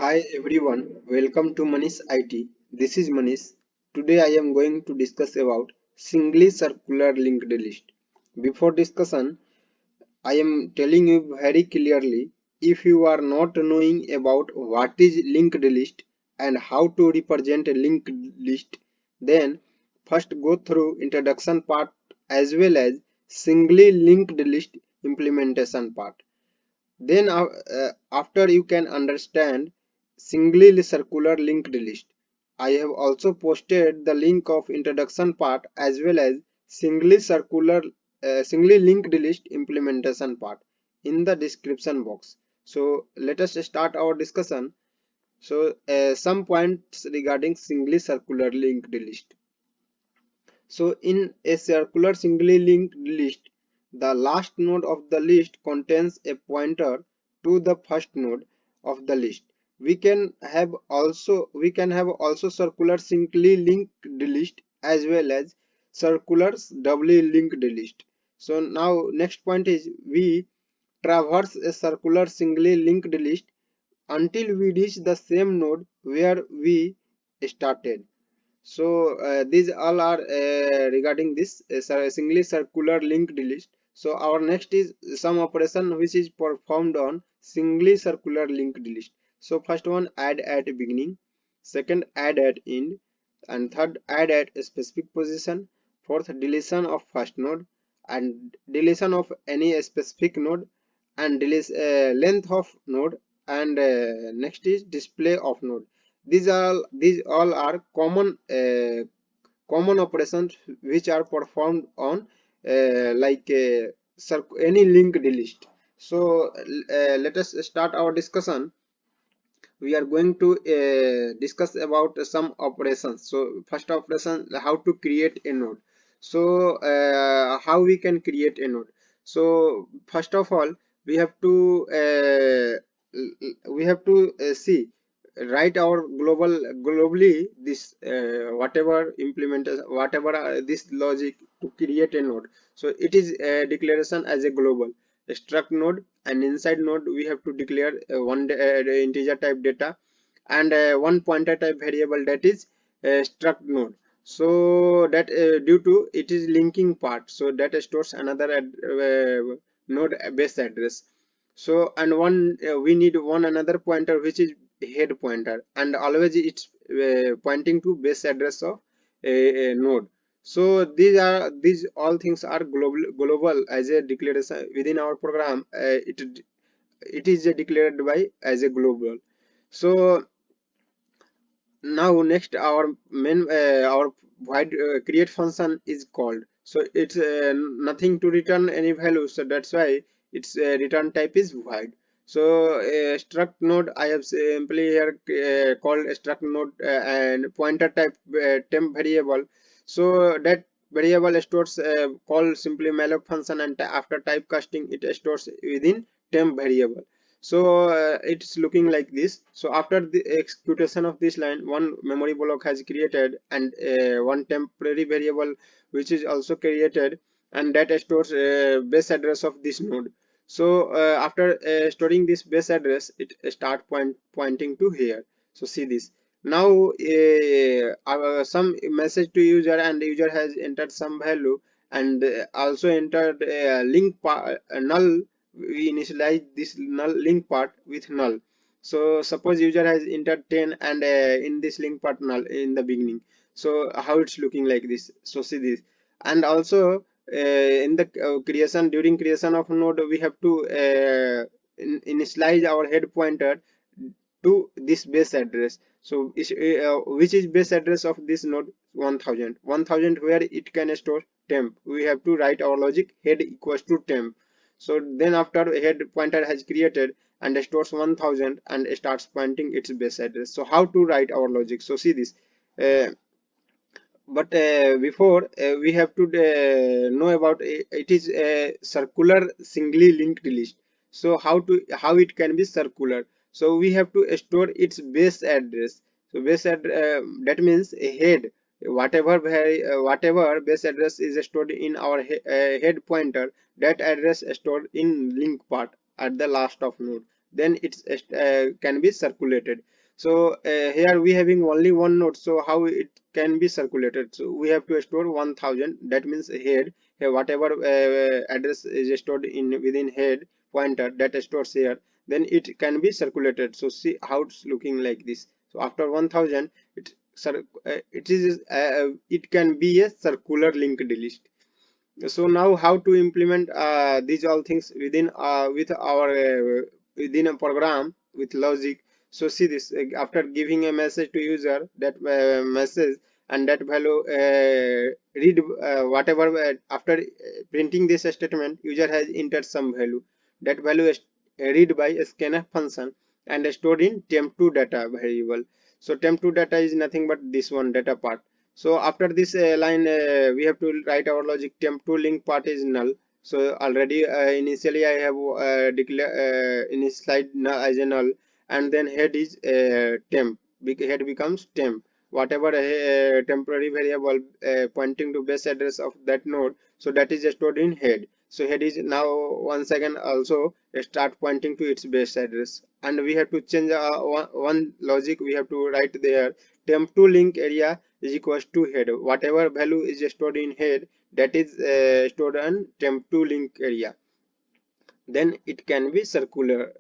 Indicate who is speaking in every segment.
Speaker 1: Hi everyone, welcome to Manish IT. This is Manish. Today I am going to discuss about singly circular linked list. Before discussion, I am telling you very clearly, if you are not knowing about what is linked list and how to represent a linked list, then first go through introduction part as well as singly linked list implementation part. Then after you can understand singly circular linked list. I have also posted the link of introduction part as well as singly linked list implementation part in the description box. So let us start our discussion. So some points regarding singly circular linked list. So in a circular singly linked list, the last node of the list contains a pointer to the first node of the list. We can have also circular singly linked list as well as circular doubly linked list. So now next point is we traverse a circular singly linked list until we reach the same node where we started. So these all are regarding this singly circular linked list. So our next is some operation which is performed on singly circular linked list. So first one, add at beginning, second, add at end, and third, add at a specific position, fourth, deletion of first node and deletion of any specific node, and length of node, and next is display of node. These all are common operations which are performed on any linked list. So let us start our discussion. We are going to discuss about some operations. So first operation, how to create a node. So how we can create a node. So first of all, we have to see, write our globally this whatever implementation, whatever this logic to create a node. So it is a declaration as a global struct node, and inside node we have to declare one integer type data and one pointer type variable, that is struct node. So that due to it is linking part, so that stores another node base address. So and one we need one another pointer which is head pointer, and always it's pointing to base address of a node. So these all things are global as a declaration within our program. It is declared by as a global. So now next our main our void create function is called. So it's nothing to return any value, so that's why its return type is void. So struct node, I have simply here called struct node and pointer type temp variable. So that variable stores call simply malloc function, and after typecasting it stores within temp variable. So it's looking like this. So after the execution of this line, one memory block has created, and one temporary variable which is also created, and that stores base address of this node. So after storing this base address, it start pointing to here. So see this. Now some message to user, and the user has entered some value, and also entered null. We initialize this null link part with null. So suppose user has entered 10, and in this link part null in the beginning. So how it's looking like this. So see this. And also in the creation, during creation of node, we have to initialize our head pointer to this base address. So which is base address of this node? 1000 where it can store temp. We have to write our logic head equals to temp. So then after head pointer has created and stores 1000 and starts pointing its base address. So how to write our logic? So see this. But before we have to know about it is a circular singly linked list. So how it can be circular? So we have to store its base address. So that means a head, whatever base address is stored in our head pointer, that address stored in link part at the last of node. then it's can be circulated. So here we having only one node, so how it can be circulated? So we have to store 1000, that means head here, whatever address is stored in within head pointer that stores here, then it can be circulated. So see how it's looking like this. So after 1000, it can be a circular linked list. So now how to implement these all things within with our within a program with logic. So see this, after giving a message to user, that message and that value read whatever after printing this statement, user has entered some value. That value is read by a scanf function and stored in temp2 data variable. So temp2 data is nothing but this one data part. So after this line, we have to write our logic. Temp2 link part is null. So already initially I have declared in slide as a null, and then head is temp. Head becomes temp. Whatever temporary variable pointing to base address of that node, so that is stored in head. So head is now once again also start pointing to its base address, and we have to change one logic. We have to write there temp2 link area is equals to head. Whatever value is stored in head, that is stored on temp2 link area. Then it can be circular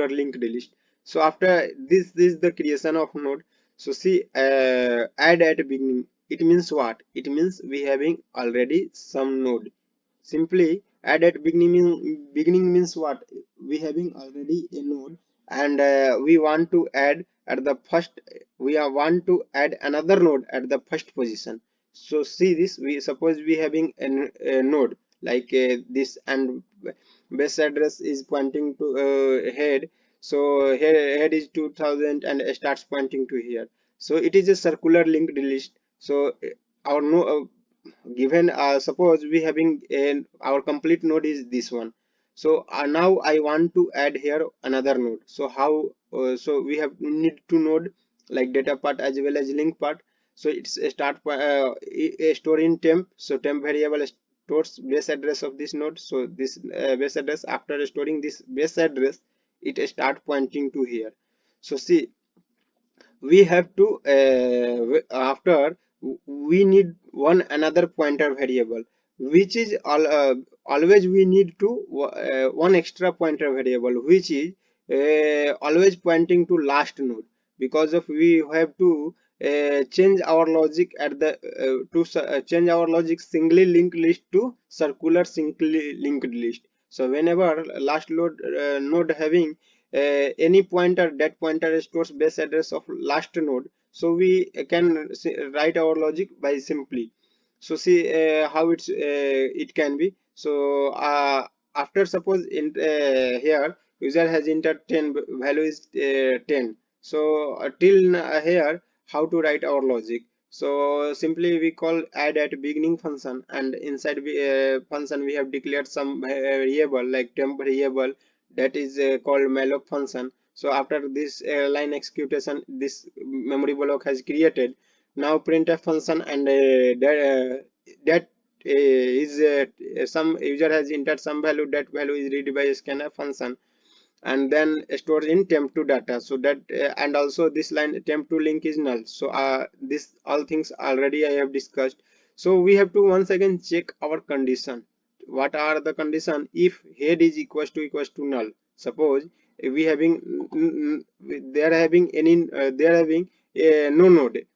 Speaker 1: linked list. So after this is the creation of node. So see, add at beginning, it means what? It means we having already some node. Simply add at beginning means what? We having already a node, and we want to add at the first, want to add another node at the first position. So see this, we suppose we having a node like this, and base address is pointing to head. So head is 2000 and starts pointing to here. So it is a circular linked list. So our no given suppose we having our complete node is this one. So now I want to add here another node. So how so we have need to node like data part as well as link part. So it's a store in temp. So temp variable stores base address of this node. So this base address, after storing this base address, it start pointing to here. So see, we have to after we need one another pointer variable, which is always we need to one extra pointer variable, which is always pointing to last node, because of we have to change our logic at the change our logic singly linked list to circular singly linked list. So whenever last node having any pointer, that pointer stores base address of last node, so we can write our logic by simply. So see how it can be. So after suppose in here user has entered 10, value is 10. So till here how to write our logic? So simply we call add at beginning function, and inside function we have declared some variable like temp variable, that is called malloc function. So after this line execution, this memory block has created. Now printf function, and that is some user has entered some value, that value is read by scanf function and then stored in temp2 data. So that and also this line temp2 link is null. So this all things already I have discussed. So we have to once again check our condition. What are the condition? If head is equals to null, suppose we having they are having any they are having no node.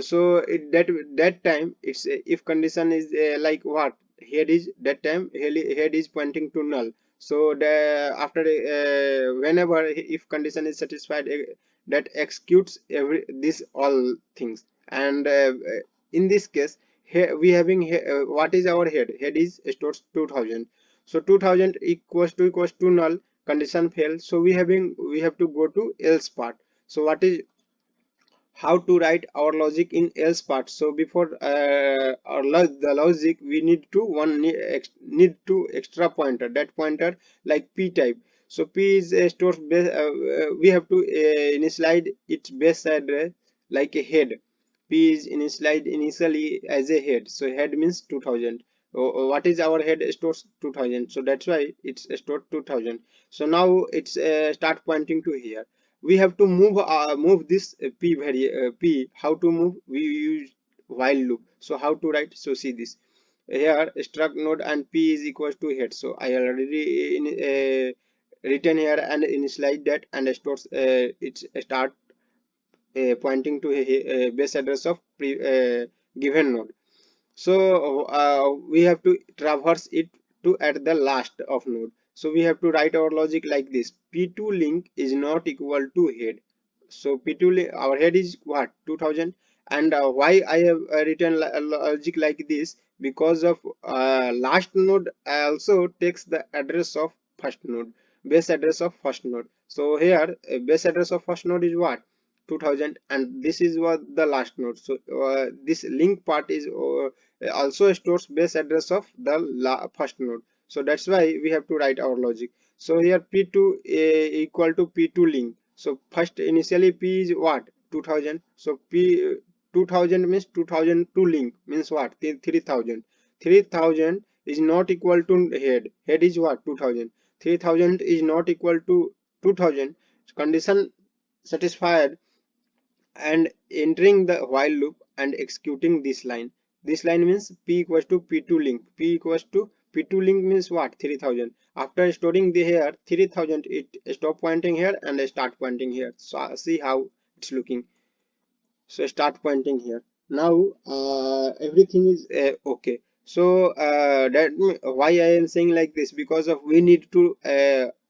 Speaker 1: So that time it's if condition is like what, head is that time head is pointing to null. So the after whenever if condition is satisfied, that executes every this all things. And in this case here we having what is our head is stores 2000. So 2000 equals to null, condition failed. So we have to go to else part. So what is how to write our logic in else part? So before the logic, we need to need to extra pointer, that pointer like p type. So p is a store base, we have to initialize its base address like a head. P is initialized initially as a head, so head means 2000. what is our head stores 2000, so that's why it's stored 2000. So now it's start pointing to here. We have to move this p. How to move? We use while loop. So how to write? So see this here, struct node and p is equals to head. So I already written here and initialize that and stores its start pointing to a base address of given node. So we have to traverse it to at the last of node. So we have to write our logic like this: p2 link is not equal to head. So p2 our head is what, 2000. And why I have written logic like this? Because of last node also takes the address of first node, base address of first node. So here base address of first node is what, 2000, and this is what the last node. So this link part is also stores base address of the first node. So that's why we have to write our logic. So here p2 equal to p2 link. So first initially p is what, 2000. So p 2000 means 2000 to link means what, 3000. 3000 is not equal to head is what, 2000. 3000 is not equal to 2000. Condition satisfied, and entering the while loop and executing this line. This line means p equals to p2 link. P equals to p2 link means what, 3000. After storing the here 3000, it stop pointing here and start pointing here. So see how it's looking. So start pointing here. Now everything is okay. So why I am saying like this, because of we need to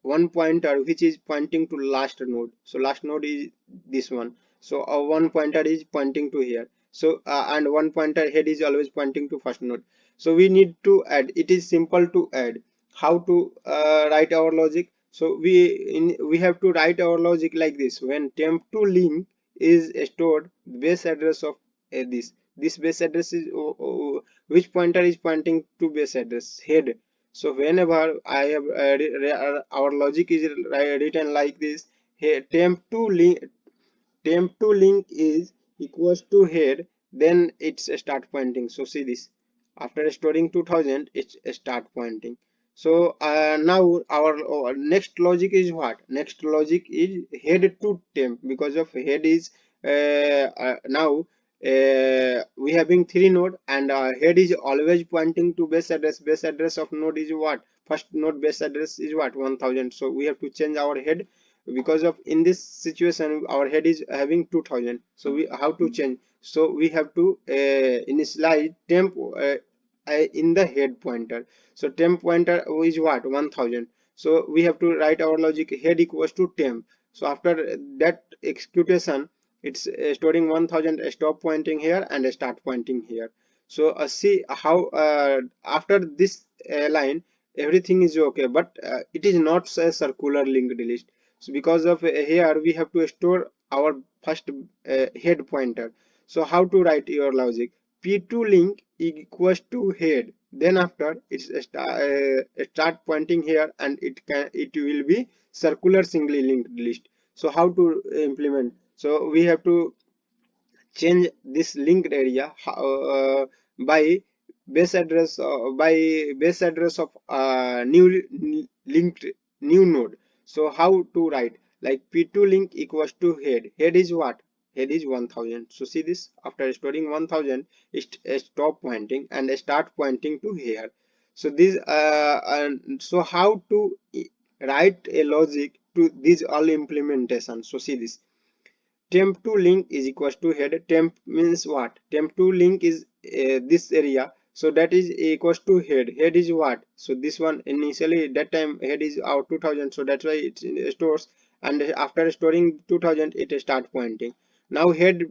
Speaker 1: one pointer which is pointing to last node. So last node is this one. So one pointer is pointing to here. So and one pointer head is always pointing to first node. So we need to add. It is simple to add. How to write our logic? So we have to write our logic like this: when temp to link is stored base address of this base address is which pointer is pointing to base address, head. So whenever I have our logic is written like this: here temp to link is equals to head, then it's start pointing. So see this, after storing 2000 it's start pointing. So now our next logic is what? Next logic is head to temp, because of head is now we having three node, and head is always pointing to base address. Base address of node is what? First node base address is what, 1000. So we have to change our head, because of in this situation our head is having 2000. So we how to change? So we have to initialize temp in the head pointer. So temp pointer is what, 1000. So we have to write our logic: head equals to temp. So after that execution, it's storing 1000, stop pointing here and start pointing here. So see how after this line everything is okay, but it is not a circular linked list. So because of here we have to store our first head pointer. So how to write your logic? p2 link equals to head, then after it's start pointing here, and it will be circular singly linked list. So how to implement? So we have to change this linked area by base address of linked new node. So how to write? Like p2 link equals to head is what? Head is 1000. So see this, after storing 1000 it stop pointing and start pointing to here. So this and so how to write a logic to these all implementation? So see this, temp to link is equals to head. Temp means what? Temp to link is this area, so that is equals to head. Head is what? So this one initially that time head is our 2000, so that's why it stores, and after storing 2000 it start pointing. Now head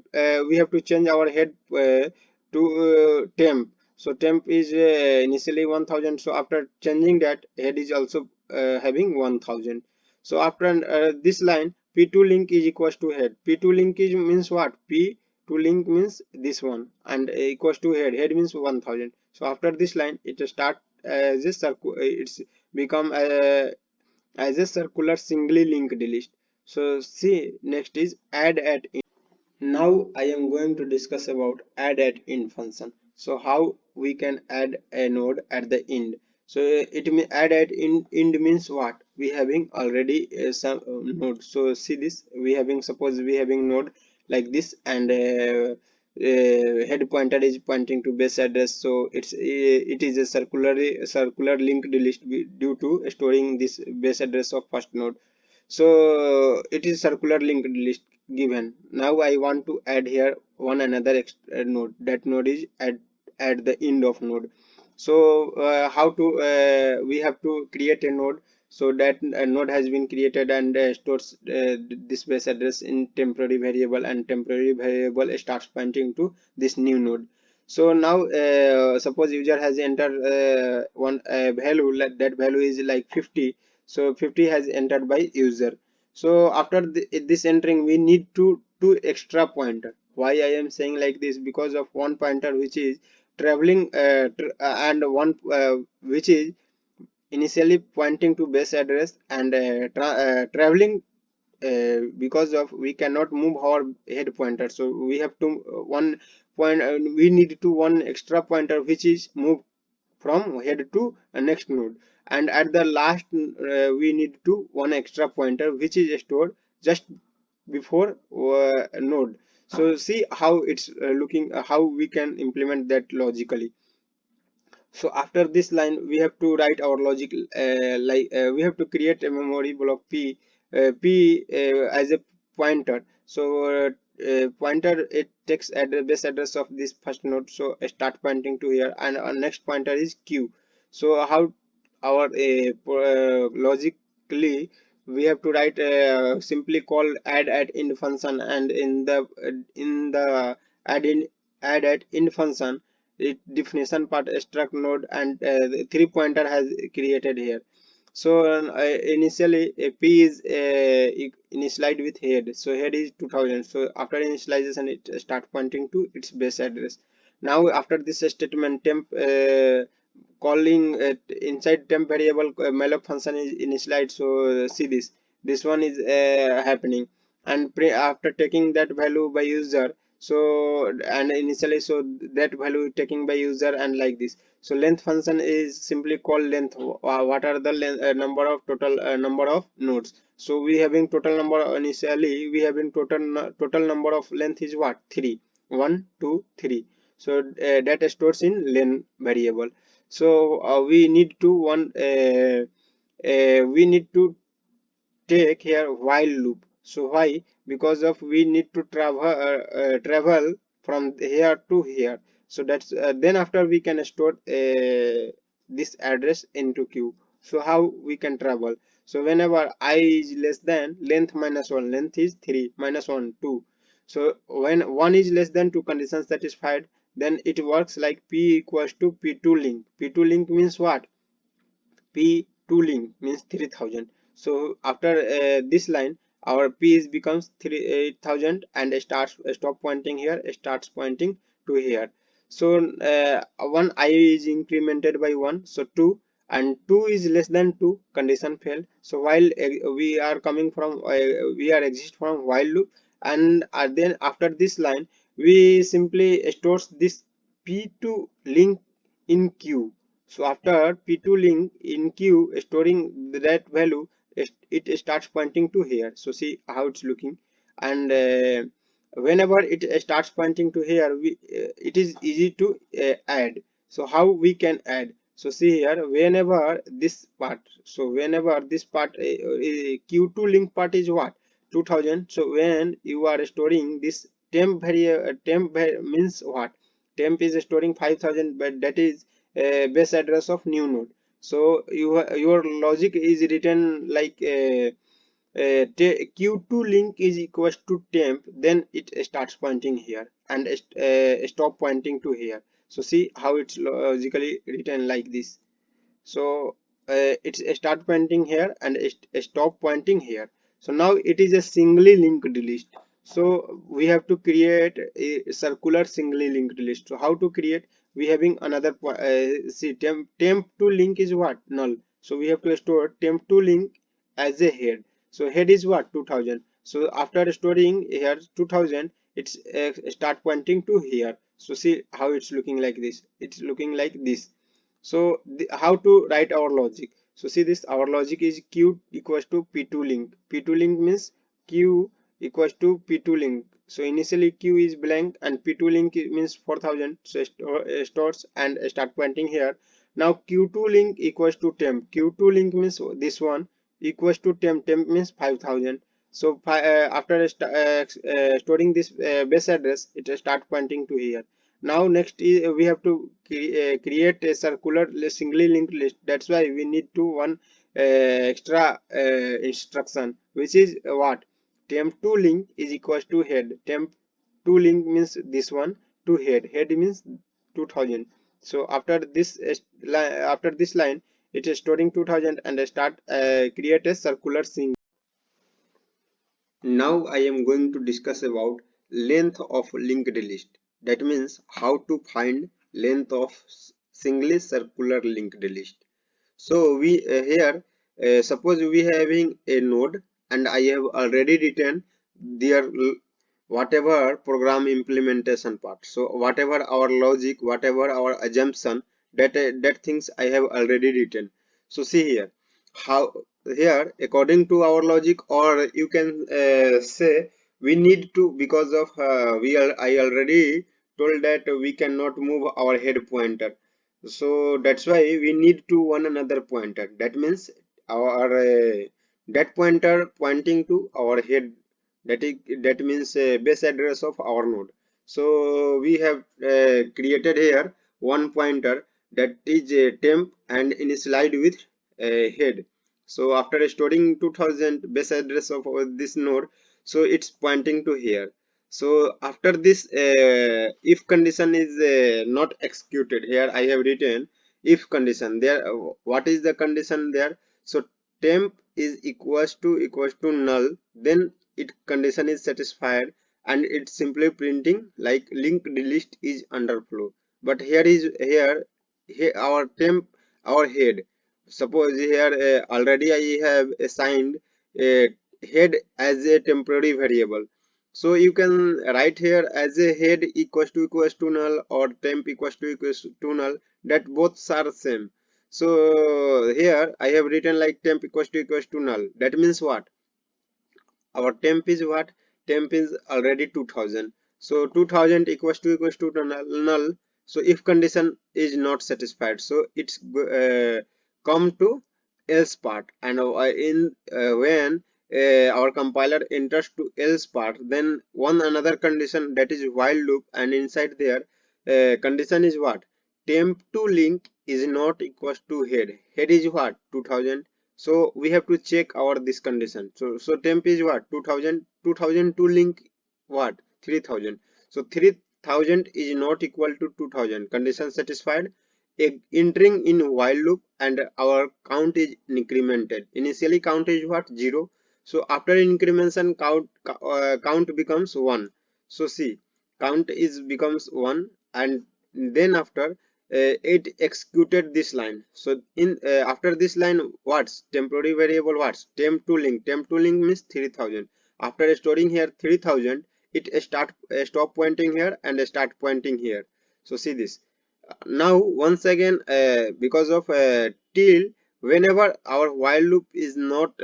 Speaker 1: we have to change our head to temp. So temp is initially 1000, so after changing that head is also having 1000. So after this line, p2 link is equals to head. P2 link is means what? P2 link means this one, and equals to head. Head means 1000. So after this line, it start as a circle. It's become as a circular singly linked list. So see, next is add at in. Now I am going to discuss about add at in function. So how we can add a node at the end? So it may add at end means what? We having already some node. So see this, we having, suppose we having node like this, and head pointer is pointing to base address. So it is a circular linked list due to storing this base address of first node. So it is circular linked list given. Now I want to add here one another node. That node is at the end of node. So how to we have to create a node. So that node has been created and stores this base address in temporary variable, and temporary variable starts pointing to this new node. So now suppose user has entered one value, like that value is like 50. So 50 has entered by user. So after this entering, we need to two extra pointer. Why I am saying like this? Because of one pointer which is traveling and one which is initially pointing to base address, and traveling because of we cannot move our head pointer. So we have to one point, we need to one extra pointer which is move from head to next node, and at the last we need to one extra pointer which is stored just before node. So see how it's looking, how we can implement that logically. So after this line, we have to write our logic, we have to create a memory block p as a pointer. So pointer, it takes base address of this first node, so start pointing to here, and our next pointer is q. So how our logically we have to write simply call add at end function, and in the add in add at end function, it definition part struct node, and the three pointer has created here. So initially p is initialized with head, so head is 2000. So after initialization, it start pointing to its base address. Now after this statement, temp calling inside temp variable malloc function is initialized. So see this one is happening, and after taking that value by user, so and initially, so that value taking by user, and like this. So length function is simply called length. What are the number of number of nodes? So we having total number, initially we having total number of length is what? 3, 1 2 3. So that stores in len variable. So we need to take here while loop. So why? Because of we need to travel from here to here. So that's then after we can store this address into queue. So how we can travel? So whenever I is less than length minus 1, length is 3 minus 1 2. So when 1 is less than 2 conditions satisfied, then it works like p equals to p2 link. P2 link means what? P2 link means 3000. So after this line, our P is becomes 3000, and starts stop pointing here, starts pointing to here. So one I is incremented by 1, so 2, and 2 is less than 2, condition failed. So while we are coming from we are exist from while loop, and then after this line, we simply stores this P2 link in queue. So after P2 link in queue storing that value, it starts pointing to here. So see how it's looking, and whenever it starts pointing to here, it is easy to add. So how we can add? So see here, whenever this part, so whenever this part Q2 link part is what? 2000. So when you are storing this means what? Temp is storing 5000, but that is base address of new node. So your logic is written like q2 link is equals to temp, then it starts pointing here, and stop pointing to here. So see how it's logically written like this. So it's start pointing here, and stop pointing here. So now it is a singly linked list. So we have to create a circular singly linked list. So how to create? We having another see temp to link is what? Null. So we have to store temp to link as a head. So head is what? 2000. So after storing here 2000, it's start pointing to here. So see how it's looking like this. It's looking like this. So how to write our logic? So see this, our logic is q equals to p2 link. P2 link means q equals to p2 link. So initially q is blank and p2 link means 4000. So stores and start pointing here. Now q2 link equals to temp. Q2 link means this one equals to temp. Temp means 5000. So after storing this base address, it start pointing to here. Now next is we have to create a circular singly linked list. That's why we need to one extra instruction, which is what? Temp2 link is equals to head. Temp2 link means this one to head. Head means 2000. So after this line, it is storing 2000 and start create a circular sing. Now I am going to discuss about length of linked list. That means how to find length of singly circular linked list. So we here suppose we having a node and I have already written their whatever program implementation part. So whatever our logic, whatever our assumption, that things I have already written. So see here how here according to our logic, or you can say we need to, because of I already told that we cannot move our head pointer, so that's why we need to one another pointer. That means our that pointer pointing to our head, that means base address of our node. So we have created here one pointer that is temp and initialized with head. So after storing 2000 base address of this node, so it's pointing to here. So after this if condition is not executed, here I have written if condition there. What is the condition there? So temp is equals to null, then it condition is satisfied and it's simply printing like linked list is under flow. But here our temp, our head, suppose here already I have assigned a head as a temporary variable. So you can write here as a head equals to null or temp equals to null, that both are same. So here I have written like temp equals to null. That means what? Our temp is what? Temp is already 2000. So 2000 equals to null. So if condition is not satisfied, so it's come to else part, and in when our compiler enters to else part, then one another condition, that is while loop, and inside there condition is what? Temp to link is not equals to head. Head is what? 2000. So we have to check our this condition. So temp is what? 2000. 2000 to link what? 3000. So 3000 is not equal to 2000. Condition satisfied. Entering in while loop, and our count is incremented. Initially count is what? 0. So after incrementation count becomes 1. So see, count is becomes 1, and then after it executed this line. So in after this line, what's temporary variable? What's temp to link? Temp to link means 3000. After storing here 3000, it stop pointing here and start pointing here. So see this. Now once again because of till, whenever our while loop is not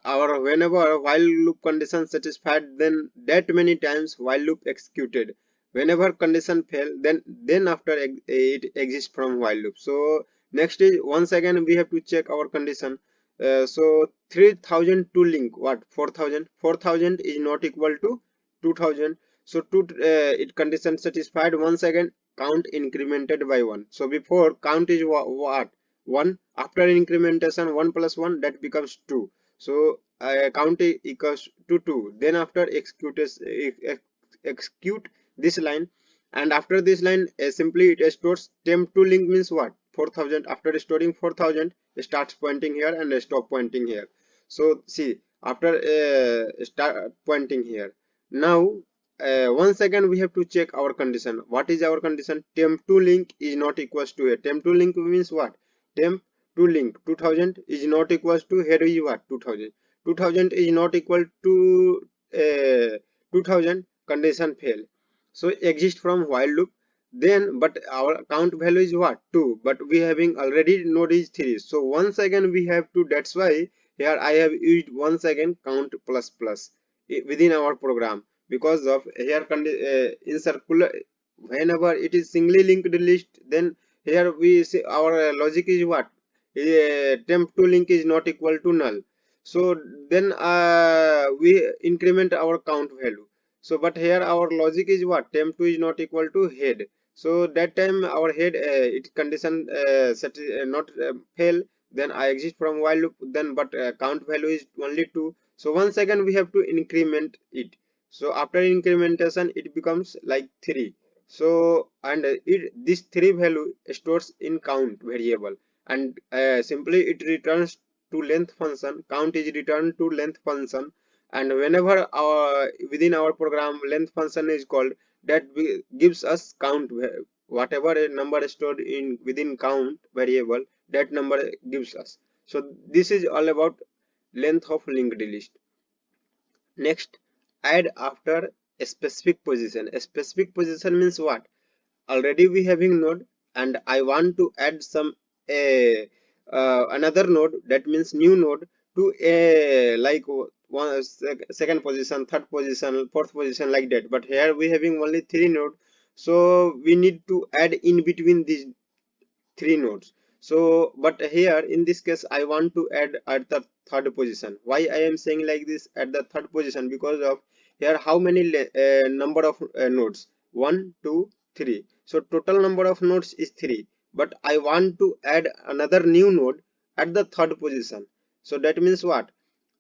Speaker 1: our whenever while loop condition satisfied, then that many times while loop executed. Whenever condition fail, then after it exists from while loop. So next is once again we have to check our condition. So 3000 to link what? 4000. 4000 is not equal to 2000. So it condition satisfied. Once again count incremented by 1. So before count is what? 1. After incrementation 1 plus 1, that becomes 2. So count equals to 2. Then after execute this line, and after this line simply it stores temp to link means what? 4000. After storing 4000, it starts pointing here and stop pointing here. So see, after start pointing here. Now once again we have to check our condition. What is our condition? Temp to link is not equals to a. Temp to link means what? Temp to link 2000 is not equals to head is what? 2000. 2000 is not equal to 2000, condition fail. So exist from while loop. Then but our count value is what, 2, but we having already node is 3, so once again we have to, that's why here I have used once again count plus plus within our program, because of here in circular, whenever it is singly linked list, then here we see our logic is what, temp to link is not equal to null. So then we increment our count value. So but here our logic is what, temp2 is not equal to head. So that time our head it condition not fail, then I exit from while loop, then but count value is only 2. So once again we have to increment it. So after incrementation it becomes like 3. So and this 3 value stores in count variable, and simply it returns to length function. Count is returned to length function, and whenever our within our program length function is called, that gives us count, whatever a number stored in within count variable, that number gives us. So this is all about length of linked list. Next, add after a specific position. A specific position means what? Already we having node, and I want to add some another node, that means new node, to a like one second position, third position, fourth position, like that. But here we having only 3 node, so we need to add in between these 3 nodes. So but here in this case I want to add at the third position. Why I am saying like this, at the third position? Because of here how many number of nodes, 1 2 3. So total number of nodes is 3, but I want to add another new node at the third position. So that means what,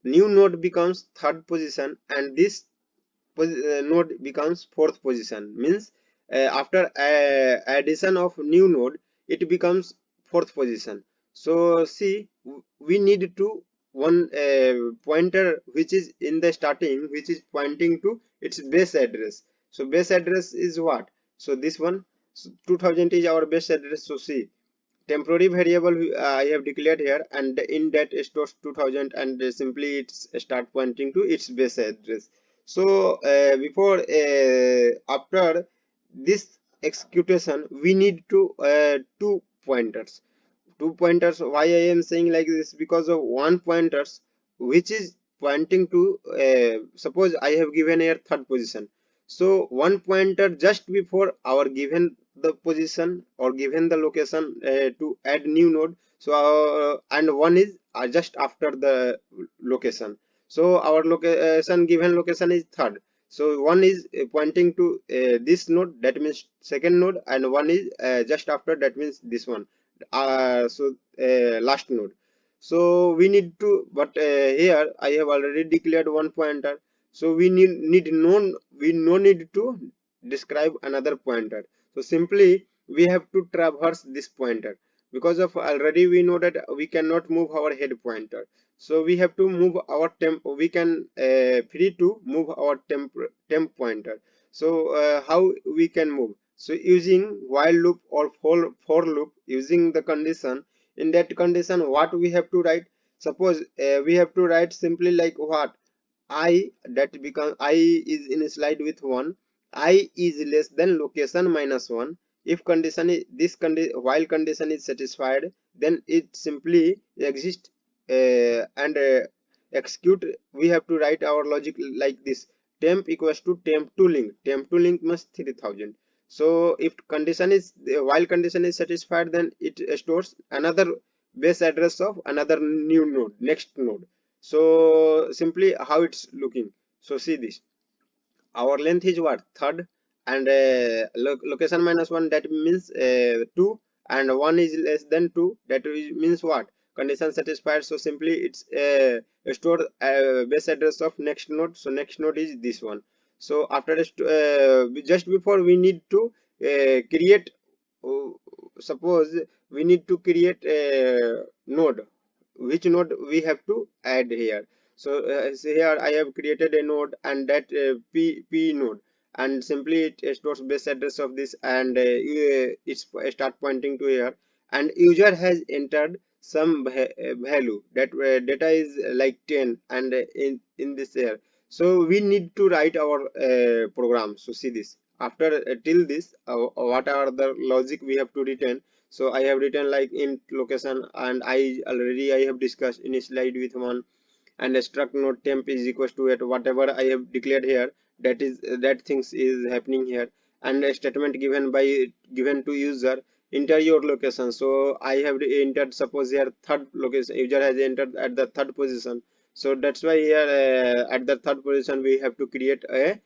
Speaker 1: new node becomes third position, and this node becomes fourth position. Means after addition of new node it becomes fourth position. So see, we need to one pointer which is in the starting, which is pointing to its base address. So base address is what, so this one, so 2000 is our base address. So see, temporary variable I have declared here, and in that stores 2000, and simply it's start pointing to its base address. So before after this execution we need to two pointers. Why I am saying like this? Because of one pointers which is pointing to suppose I have given here third position, so one pointer just before our given the position or given the location to add new node. So and one is just after the location. So our location, given location is third, so one is pointing to this node, that means second node, and one is just after, that means this one, last node. So we need to, but here I have already declared one pointer, so we no need to describe another pointer. So simply we have to traverse this pointer, because of already we know that we cannot move our head pointer. So we have to move our temp, we can free to move our temp pointer. So how we can move? So using while loop or for loop, using the condition. In that condition what we have to write? Suppose we have to write simply like what, I, that become I is in a slide with 1, I is less than location minus 1. If condition is this while condition is satisfied, then it simply exists and execute. We have to write our logic like this: temp equals to temp to link. Temp to link must 3000. So if condition is while condition is satisfied, then it stores another base address of another new node, next node. So simply how it's looking. So see this, our length is what, third, and location minus 1, that means 2, and 1 is less than 2, that means what, condition satisfied. So simply it's stored base address of next node. So next node is this one. So after just before we need to create, uh, suppose we need to create a node. Which node we have to add here? So, here I have created a node, and that p node, and simply it stores base address of this, and it's start pointing to here, and user has entered some value, that data is like 10, and in this here. So we need to write our program. So see this, after till this what are the logic we have to return. So I have written like int location, and I have discussed in slide with one, and struct node temp is equals to at whatever I have declared here, that is that things is happening here. And a statement given to user, enter your location. So I have entered, suppose here third location, user has entered at the third position. So that's why here at the third position we have to create a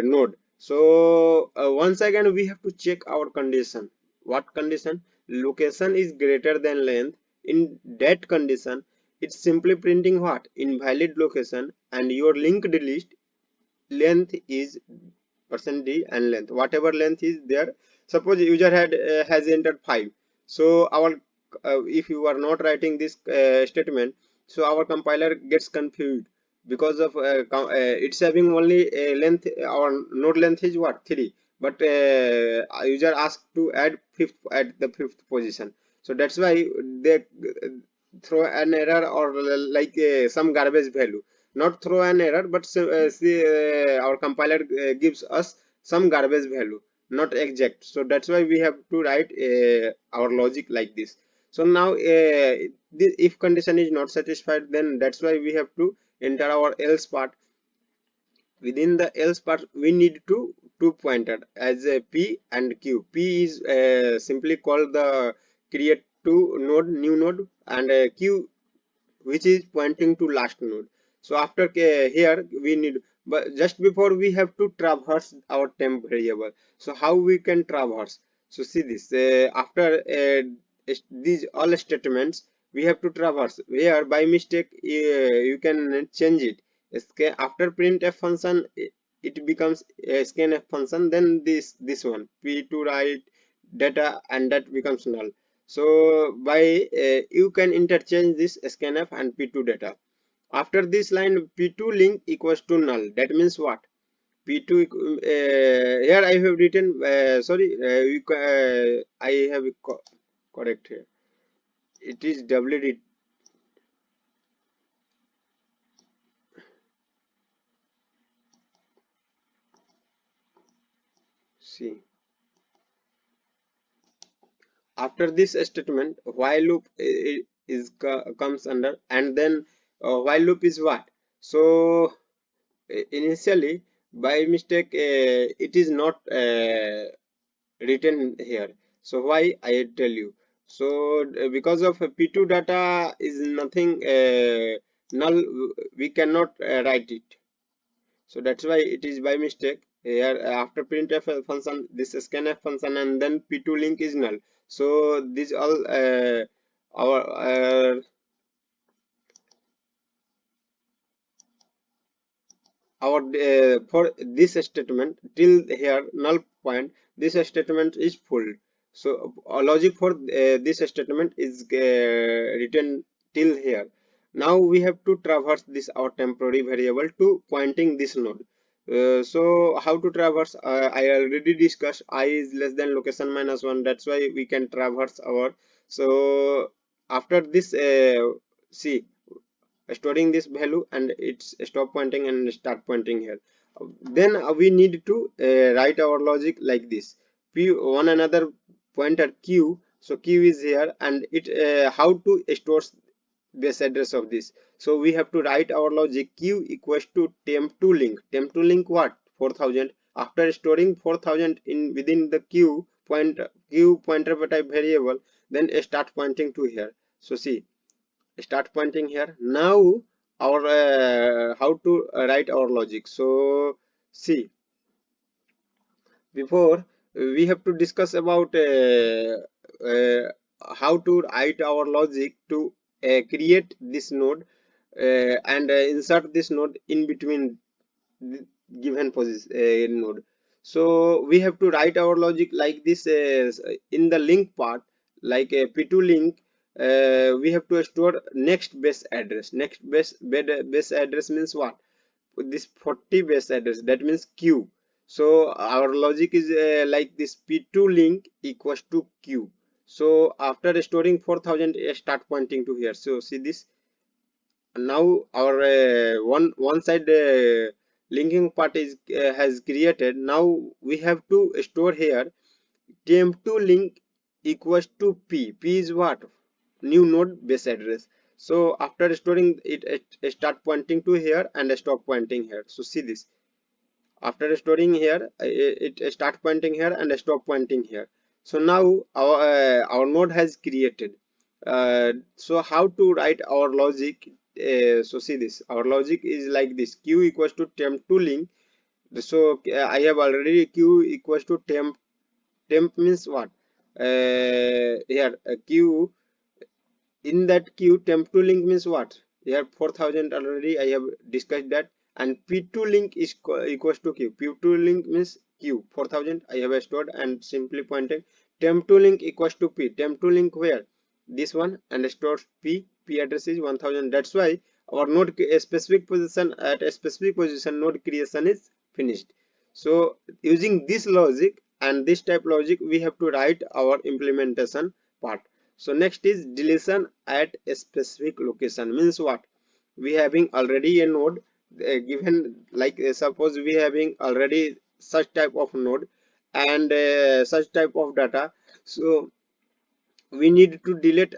Speaker 1: node. So once again we have to check our condition. What condition? Location is greater than length. In that condition, it's simply printing what? Invalid location, and your linked list length is %d and length. Whatever length is there. Suppose user has entered 5. So our if you are not writing this statement, so our compiler gets confused because of it's having only a length. Our node length is what? 3. But user asked to add fifth at the fifth position. So that's why they throw an error, or like some garbage value. Not throw an error, but see, our compiler gives us some garbage value, not exact. So that's why we have to write our logic like this. So now if condition is not satisfied, then that's why we have to enter our else part. Within the else part we need two pointer as a p and q. P is simply called the create to node, new node, and q which is pointing to last node. So after here we need, but just before we have to traverse our temp variable. So how we can traverse? So see this, after these all statements we have to traverse. Where by mistake you can change it. After printf function it becomes a scanf function, then this one p2 write data, and that becomes null. So by you can interchange this scanf and p2 data. After this line, p2 link equals to null. That means what? p2 here I have written sorry, I have correct here. It is wd. See, after this statement while loop comes under, and then while loop is what? So initially by mistake it is not written here. So why I tell you? So because of p2 data is nothing null, we cannot write it. So that's why it is by mistake here. After printf function, this scanf function, and then p2 link is null. So these all our for this statement till here null point, this statement is full. So logic for this statement is written till here. Now we have to traverse this our temporary variable to pointing this node. So how to traverse? I already discussed I is less than location minus 1. That's why we can traverse our. So after this see, storing this value, and it's stop pointing and start pointing here. Then we need to write our logic like this. P one another pointer q. So q is here, and it how to store base address of this. So we have to write our logic q equals to temp to link. Temp to link what? 4000. After storing 4000 in within the q pointer type variable, then start pointing to here. So see, start pointing here. Now our how to write our logic. So see, before we have to discuss about uh, how to write our logic to create this node and insert this node in between the given position node. So we have to write our logic like this in the link part, like a p2 link. We have to store next base address. Base address means what? This 40 base address, that means q. So our logic is like this, p2 link equals to q. So after storing 4000 start pointing to here. So see this, now our one side linking part is has created. Now we have to store here temp to link equals to p is what, new node base address. So after storing it, it start pointing to here and stop pointing here. So see this, after storing here it start pointing here and stop pointing here. So now our node has created. So how to write our logic? So see this, our logic is like this: q equals to temp to link. So I have already q equals to temp means what, here q, in that queue temp to link means what, here 4000 already I have discussed that. And p2 link is equals to q, p2 link means q 4000 I have stored and simply pointed. Temp to link equals to p, temp to link where, this one, and stores p address is 1000. That's why our node a specific position, at a specific position node creation is finished. So using this logic and this type logic we have to write our implementation part. So next is deletion at a specific location means what, we having already a node given, like suppose we having already such type of node and such type of data. So we need to delete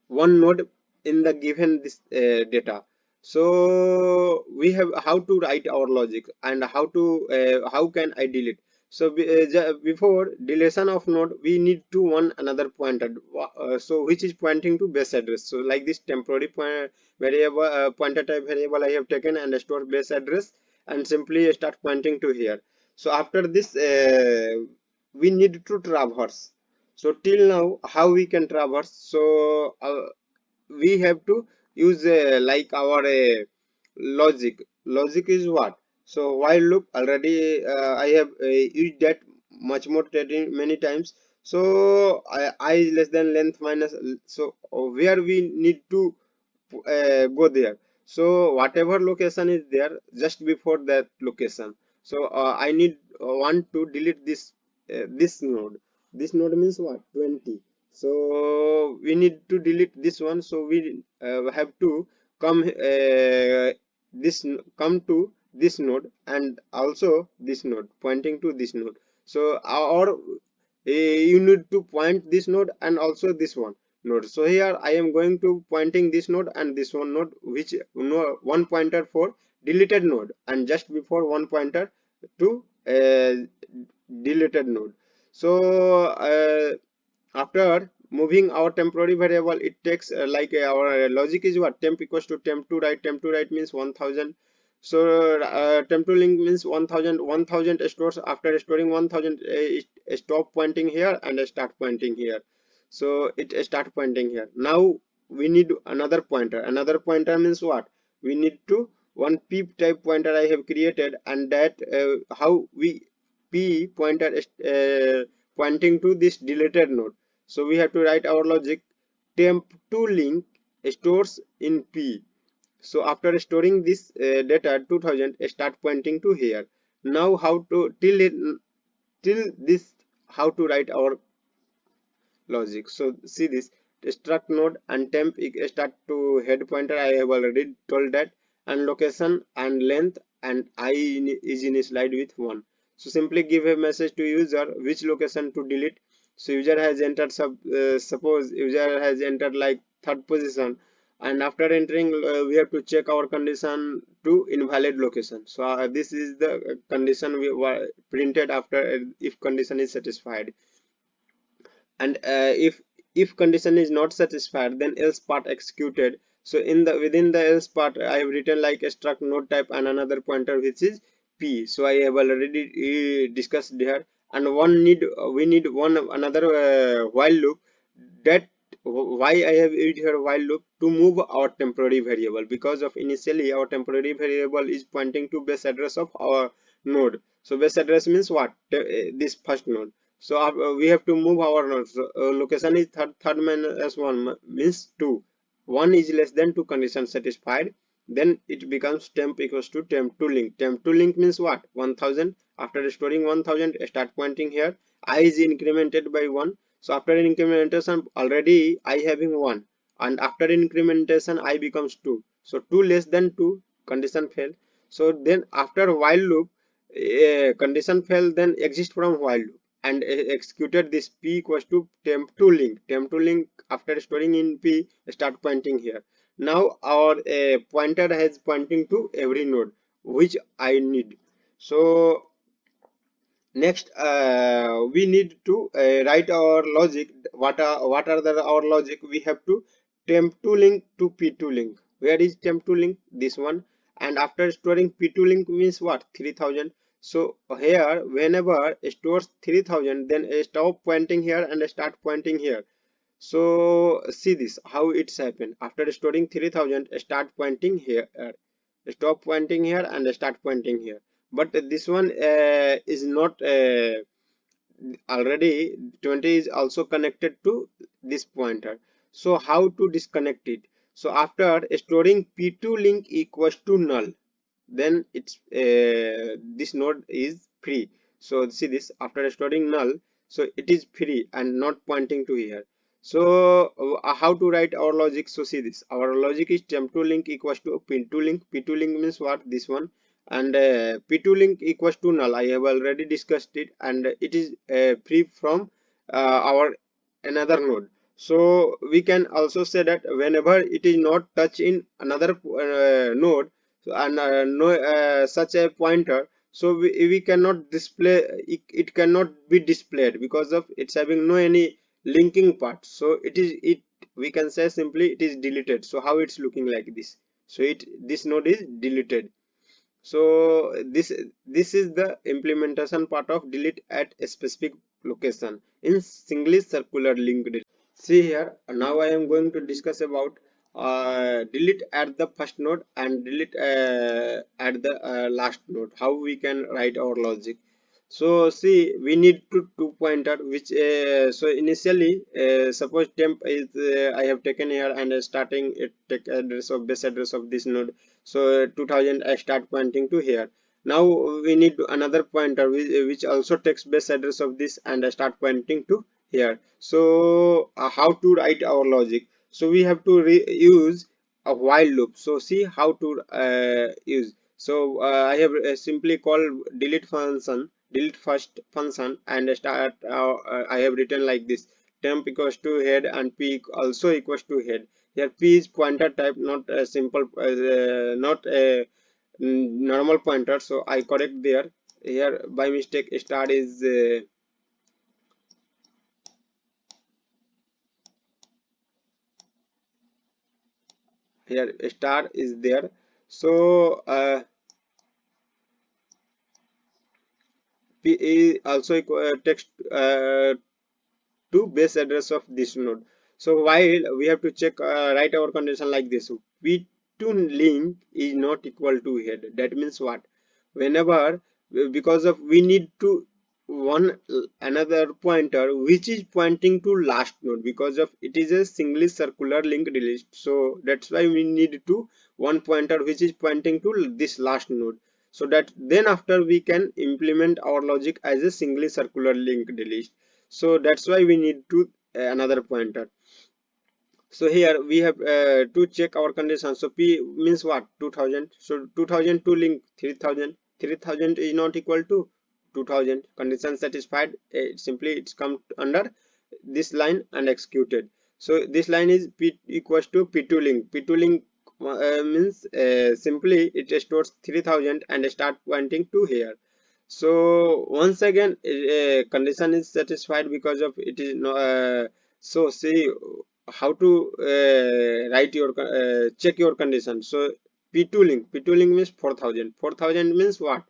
Speaker 1: one node in the given this data. So we have how to write our logic and how to how can I delete. So before deletion of node we need to one another pointer, so which is pointing to base address. So like this temporary variable pointer type variable I have taken and store base address and simply start pointing to here. So after this we need to traverse. So till now how we can traverse? So we have to use like our logic is what, so while loop already I have used that much more many times. So I is less than length minus, so where we need to go there. So whatever location is there just before that location, so I need want to delete this node. This node means what, 20. So we need to delete this one. So we have to come come to this node and also this node pointing to this node. So or you need to point this node and also this one node. So here I am going to pointing this node and this one node, which no one pointer for deleted node and just before one pointer to deleted node. So after moving our temporary variable, it takes like our logic is what, temp equals to temp to write. Temp to write means 1000. So temp to link means 1000. 1000 stores, after storing 1000 it stop pointing here and start pointing here. So it start pointing here. Now we need another pointer. Another pointer means what, we need to one p type pointer I have created, and that how we p pointer pointing to this deleted node. So we have to write our logic: temp to link stores in p. So after storing this data 2000 start pointing to here. Now how to till this, how to write our logic. So see this, struct node and temp start to head pointer I have already told that, and location and length and I is initialized with 1. So simply give a message to user which location to delete. So user has entered suppose user has entered like third position, and after entering we have to check our condition to invalid location. So this is the condition we were printed after if condition is satisfied. And if condition is not satisfied, then else part executed. So in the within the else part I have written like a struct node type and another pointer which is p. So I have already discussed here. And one need we need one another while loop. That why I have used here while loop, to move our temporary variable, because of initially our temporary variable is pointing to base address of our node. So base address means what, this first node. So we have to move our nodes. So, location is third minus 1 means 2. 1 is less than 2 condition satisfied. Then it becomes temp equals to temp to link. Temp to link means what, 1000. After storing 1000 start pointing here. I is incremented by 1. So after incrementation already I having 1, and after incrementation I becomes 2. So 2 less than 2 condition failed. So then after while loop, condition fail then exist from while loop, and executed this p equals to temp to link. Temp to link after storing in p start pointing here. Now our pointer has pointing to every node which I need. So next, we need to write our logic. Our logic? We have to temp to link to p2 link. Where is temp to link? This one. And after storing p2 link means what? 3000. So here, whenever it stores 3000, then stop pointing here and start pointing here. So see this how it's happened. After storing 3000, start pointing here, stop pointing here and start pointing here. But this one is not already 20 is also connected to this pointer. So how to disconnect it? So after storing p2 link equals to null, then it's this node is free. So see this, after storing null, so it is free and not pointing to here. So how to write our logic? So see this, our logic is temp2 link equals to p2 link. P2 link means what? This one. And p2 link equals to null, I have already discussed it, and it is free from our another node. So we can also say that whenever it is not touch in another node, so, and no such a pointer, so we cannot display it, it cannot be displayed because of it's having no any linking part. So it we can say simply it is deleted. So how it's looking like this? So this node is deleted. So this is the implementation part of delete at a specific location in singly circular link. See here, now I am going to discuss about delete at the first node and delete at the last node. How we can write our logic. So see, we need two pointer which so initially suppose temp is I have taken here and starting it take address of base address of this node. So 2000 I start pointing to here. Now we need another pointer which also takes base address of this and I start pointing to here. So how to write our logic? So we have to use a while loop. So see how to use. So I have simply called delete first function and start I have written like this: temp equals to head and p also equals to head. Here p is pointer type, not a simple not a normal pointer, so I correct there. Here by mistake star is here star is there. So p is also text to base address of this node. So while we have to check write our condition like this: p2 link is not equal to head. That means what? Whenever because of we need to one another pointer which is pointing to last node, because of it is a singly circular linked list. So that's why we need to one pointer which is pointing to this last node, so that then after we can implement our logic as a singly circular linked list. So that's why we need to another pointer. So here we have to check our condition. So p means what? 2000. So 2000 to link 3000. 3000 is not equal to 2000. Condition satisfied. Simply it's come under this line and executed. So this line is p equals to p2 link. P2 link means simply it stores 3000 and start pointing to here. So once again condition is satisfied because of it is no so see how to write your check your condition. So p2 link means 4000. 4000 means what?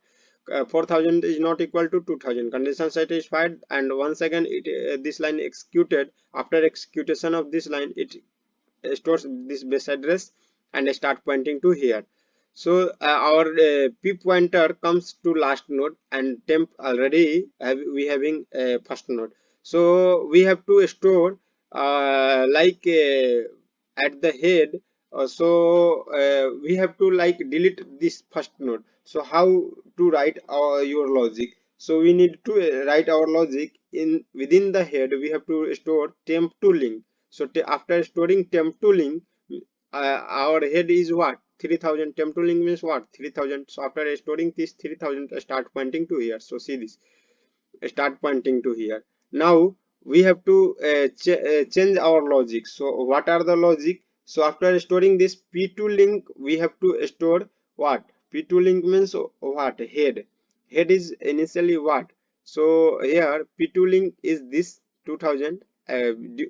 Speaker 1: 4000 is not equal to 2000. Condition satisfied, and once again it this line executed. After execution of this line, it stores this base address and start pointing to here. So our p pointer comes to last node and temp already we having first node. So we have to store like at the head. So we have to like delete this first node. So how to write your logic? So we need to write our logic in within the head. We have to store temp to link. So after storing temp to link, our head is what? 3000. Temp to link means what? 3000. So after storing this 3000, start pointing to here. So see this, start pointing to here. Now we have to change our logic. So what are the logic? So after storing this p2 link, we have to store what? P2 link means what? Head is initially what? So here p2 link is this 2000,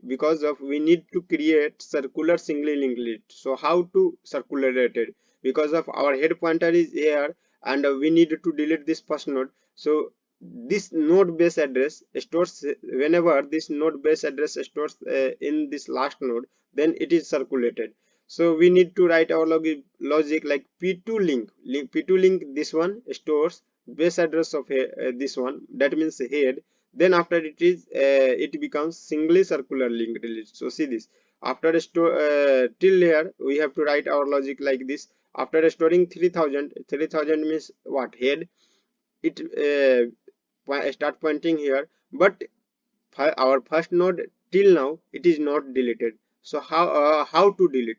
Speaker 1: because of we need to create circular singly linked list. So how to circulate it? Because of our head pointer is here, and we need to delete this first node. So this node base address stores, whenever this node base address stores in this last node, then it is circulated. So we need to write our logic like p2 p2 link, this one stores base address of this one, that means head. Then after it is it becomes singly circular linked list. So see this, after till here we have to write our logic like this. After storing 3000 means what? Head. It start pointing here, but our first node till now it is not deleted. So how to delete?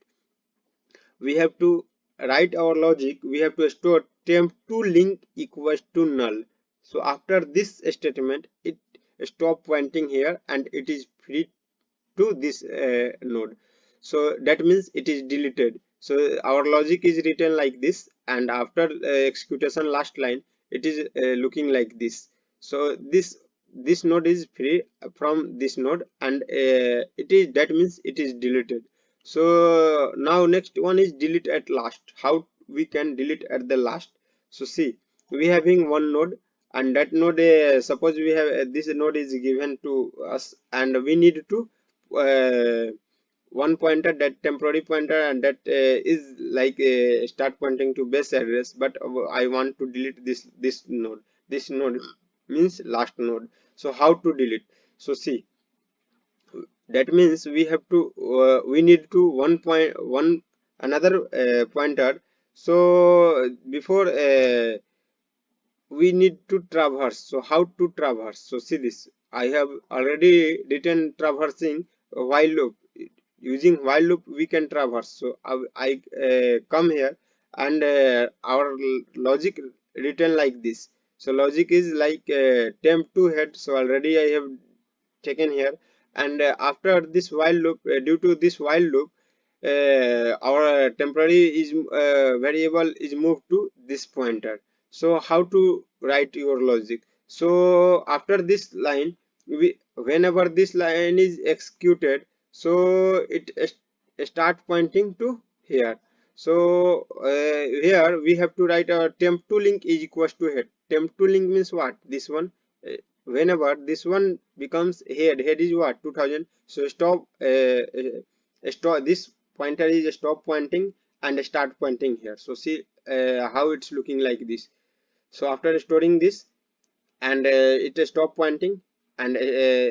Speaker 1: We have to write our logic. We have to store temp to link equals to null. So after this statement, it stop pointing here and it is free to this node. So that means it is deleted. So our logic is written like this, and after execution last line, it is looking like this. So this node is free from this node, and it is, that means it is deleted. So now next one is delete at last. How we can delete at the last? So see, we having one node, and that node, suppose we have this node is given to us, and we need to one pointer, that temporary pointer, and that is like start pointing to base address, but I want to delete this node. This node means last node. So how to delete? So see, that means we have to we need to one another pointer. So before we need to traverse. So how to traverse? So see this, I have already written traversing while loop. Using while loop we can traverse. So I come here, and our logic written like this. So logic is like temp to head. So already I have taken here, and after this while loop, due to this while loop, our temporary is variable is moved to this pointer. So how to write your logic? So after this line, we whenever this line is executed, so it start pointing to here. So here we have to write our temp to link is equals to head. Temp to link means what? This one. Whenever this one becomes head is what? 2000. So stop this pointer is stop pointing and start pointing here. So see how it's looking like this. So after storing this, and it stop pointing and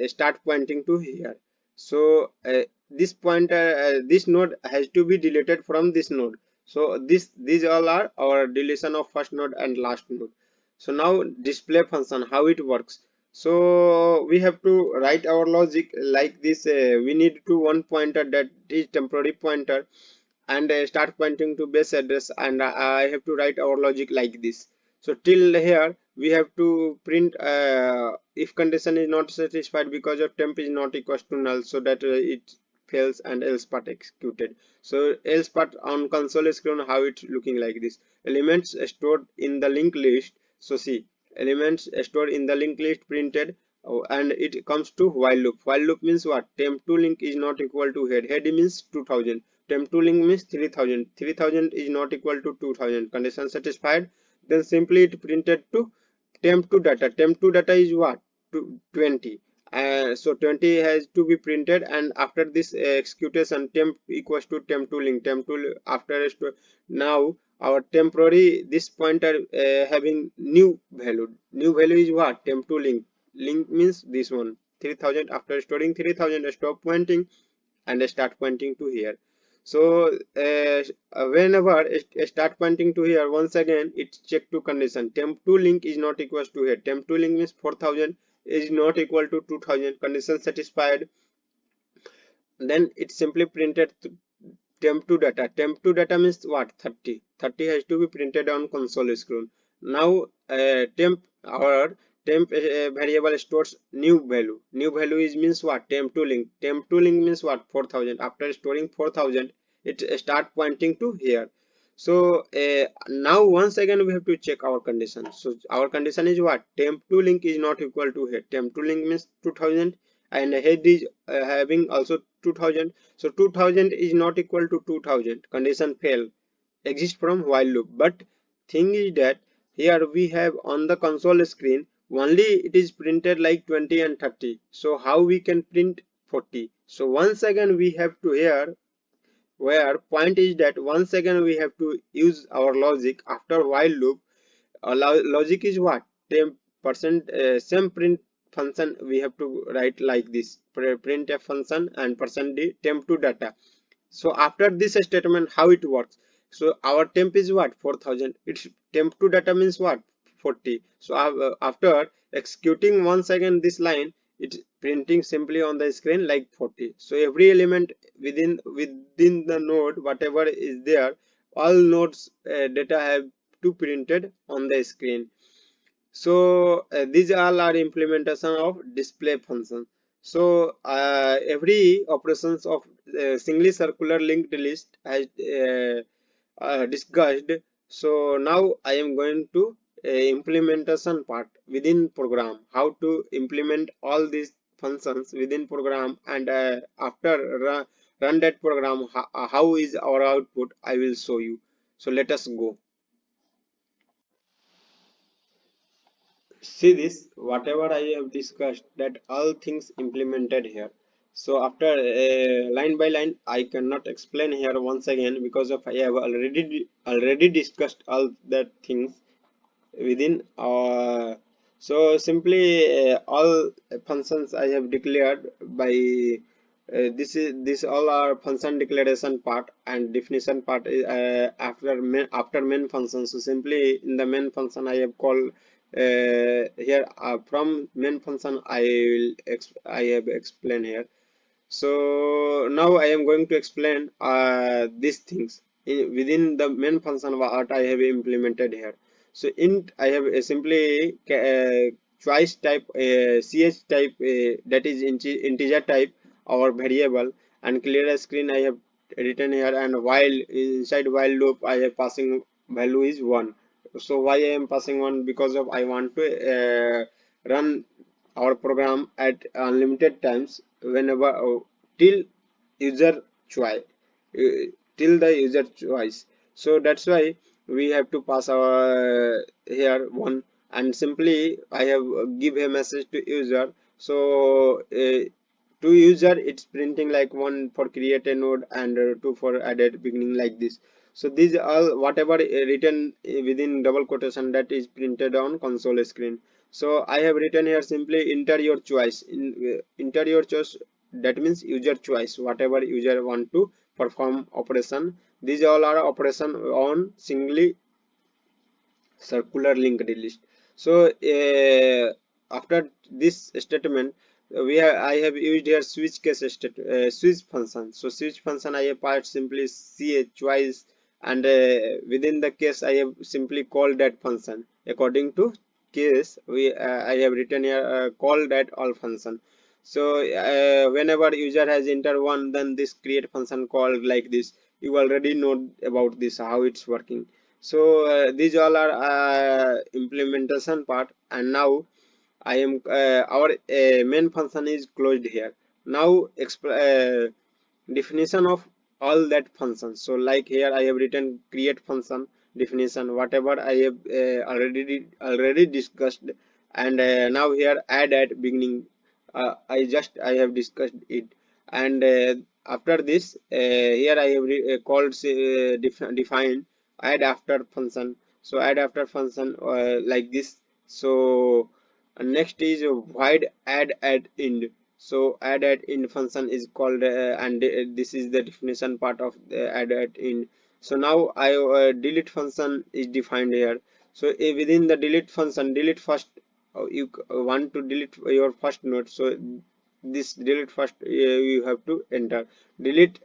Speaker 1: start pointing to here. So this pointer, this node has to be deleted from this node. So these all are our deletion of first node and last node. So now display function, how it works? So we have to write our logic like this. We need to one pointer, that is temporary pointer, and start pointing to base address, and I have to write our logic like this. So till here we have to print if condition is not satisfied because of temp is not equals to null, so that it fails and else part executed. So else part on console screen, how it's looking like this. Elements stored in the linked list. So see, elements stored in the linked list printed. And it comes to while loop. While loop means what? Temp to link is not equal to head. Head means 2000. Temp to link means 3000. 3000 is not equal to 2000. Condition satisfied. Then simply it printed to temp to data. Temp to data is what? 20. So 20 has to be printed, and after this execution, temp equals to temp to link. Temp to after now our temporary this pointer having new value. New value is what? Temp to link. Link means this one 3000. After storing 3000, stop pointing and start pointing to here. So whenever it start pointing to here, once again it check to condition. Temp to link is not equals to here. Temp to link means 4000 is not equal to 2000. Condition satisfied. Then it simply printed temp to data. Temp to data means what? 30. 30 has to be printed on console screen. Now our temp variable stores new value. New value is means what? Temp to link. Temp to link means what? 4000. After storing 4000, it start pointing to here. So now once again we have to check our condition. So our condition is what? Temp to link is not equal to head. Temp to link means 2000 and head is having also 2000. So 2000 is not equal to 2000. Condition fail. Exist from while loop. But thing is that here we have on the console screen only it is printed like 20 and 30. So how we can print 40? So once again we have to here where point is that once again we have to use our logic after while loop. Logic is what? Temp percent same print function we have to write like this, printf function and percent d temp to data. So after this statement how it works? So our temp is what? 4000. It's temp to data means what? 40. So after executing once again this line, it's printing simply on the screen like 40. So every element within the node whatever is there, all nodes data have to printed on the screen. So these all are implementation of display function. So every operations of singly circular linked list has discussed. So now I am going to implementation part within program, how to implement all these functions within program, and after run that program, how is our output I will show you. So let us go. See this, whatever I have discussed, that all things implemented here. So after line by line, I cannot explain here once again because of I have already discussed all that things within. So simply all functions I have declared by this all are function declaration part, and definition part is after main function. So simply in the main function I have called here from main function I have explained here. So now I am going to explain these things within the main function what I have implemented here. So int I have simply choice type, ch type, that is integer type or variable, and clear screen I have written here, and while inside while loop I have passing value is 1. So why I am passing 1? Because of I want to run our program at unlimited times whenever till user choice, uh, till the user choice. So that's why we have to pass our here 1, and simply I have give a message to user. So to user it's printing like 1 for create a node, and 2 for added beginning like this. So these all whatever written within double quotation that is printed on console screen. So I have written here simply enter your choice. Enter your choice, that means user choice, whatever user want to perform operation. These all are operation on singly circular linked list. So after this statement I have used here switch case switch function. So switch function I have passed simply ch choice, and within the case I have simply called that function according to case. I have written here call that all function. So whenever user has entered 1, then this create function called like this. You already know about this how it's working. So these all are implementation part, and now I am our main function is closed here. Now definition of all that functions. So like here I have written create function definition, whatever I have already discussed, and now here add at beginning. I have discussed it, and after this here I have called define add after function. So add after function like this. So next is void add at end. So add at end function is called and this is the definition part of the add at end. So now I delete function is defined here. So within the delete function, delete first, you want to delete your first node. So this delete first you have to enter delete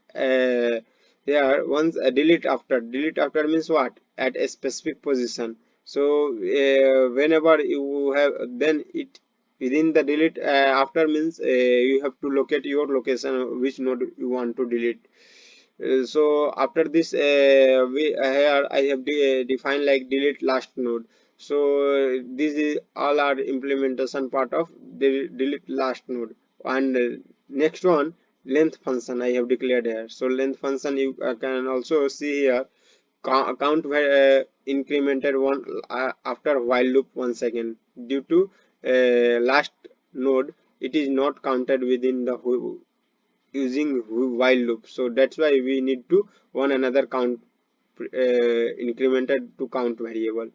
Speaker 1: here once delete after means what, at a specific position. So whenever you have, then it within the delete after means you have to locate your location which node you want to delete. So after this we here I have defined like delete last node. So this is all our implementation part of delete last node. And next one, length function I have declared here. So length function you can also see here, count incremented one after while loop 1 second. Due to last node, it is not counted within the using while loop, so that's why we need to one another count incremented to count variable.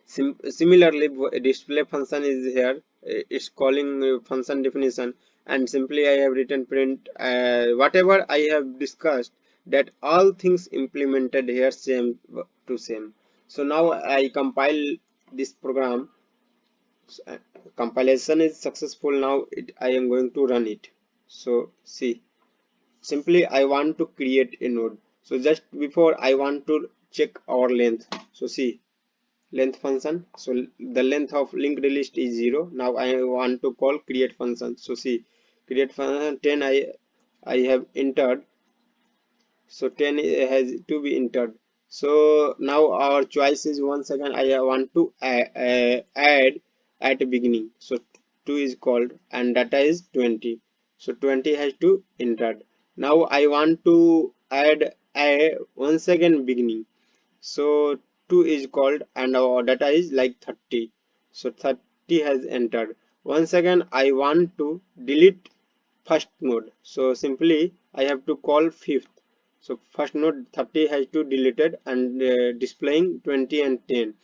Speaker 1: Similarly, display function is here. It's calling function definition, and simply I have written print whatever I have discussed, that all things implemented here same to same. So now I compile this program. uh, Compilation is successful. Now I am going to run it. So see, simply I want to create a node. So just before I want to check our length. So see, length function. So the length of linked list is 0. Now I want to call create function. So see, create function 10 I have entered. So 10 has to be entered. So now our choice is, once again I want to add at beginning. So 2 is called and data is 20. So 20 has to entered. Now I want to add a once again beginning. So 2 is called and our data is like 30. So 30 has entered. Once again I want to delete first node. So simply I have to call fifth. So first node 30 has to deleted and displaying 20 and 10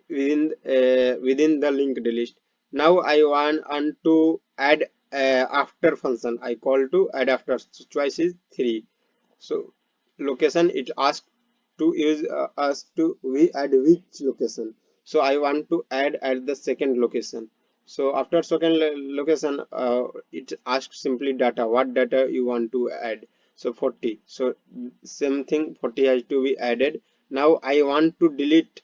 Speaker 1: within the linked list. Now I want to add after function. I call to add after. So choice is 3. So location it asks to use us to we add which location. So I want to add at the second location. So after second location, it asks simply data, what data you want to add. So 40. So same thing, 40 has to be added. Now I want to delete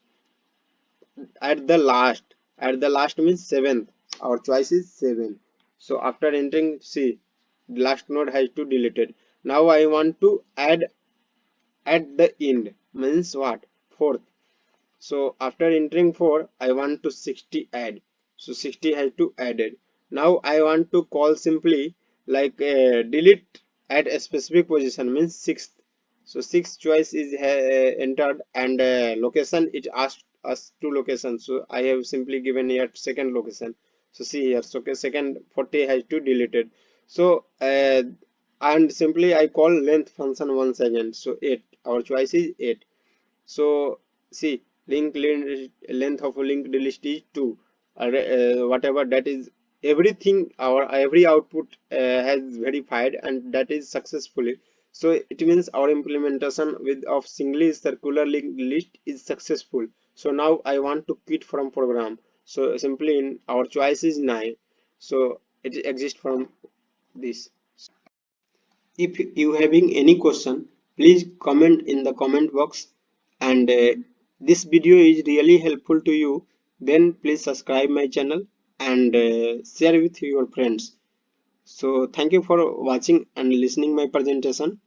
Speaker 1: at the last. At the last means seventh. Our choice is 7. So after entering C, last node has to deleted. Now I want to add at the end means what, fourth. So after entering 4 I want to 60 add. So 60 has to added. Now I want to call simply like delete at a specific position means sixth. So sixth choice is entered and location it asked us to location. So I have simply given here second location. So see here, so okay, second 40 has to deleted. So and simply I call length function once again. So 8, our choice is 8. So see, length of a linked list is 2. Whatever that is, everything our every output has verified and that is successfully. So it means our implementation with of singly circular linked list is successful. So now I want to quit from program. So simply in our choice is 9. So it exists from this. If you having any question, please comment in the comment box. And this video is really helpful to you, then please subscribe my channel and share with your friends. So thank you for watching and listening my presentation.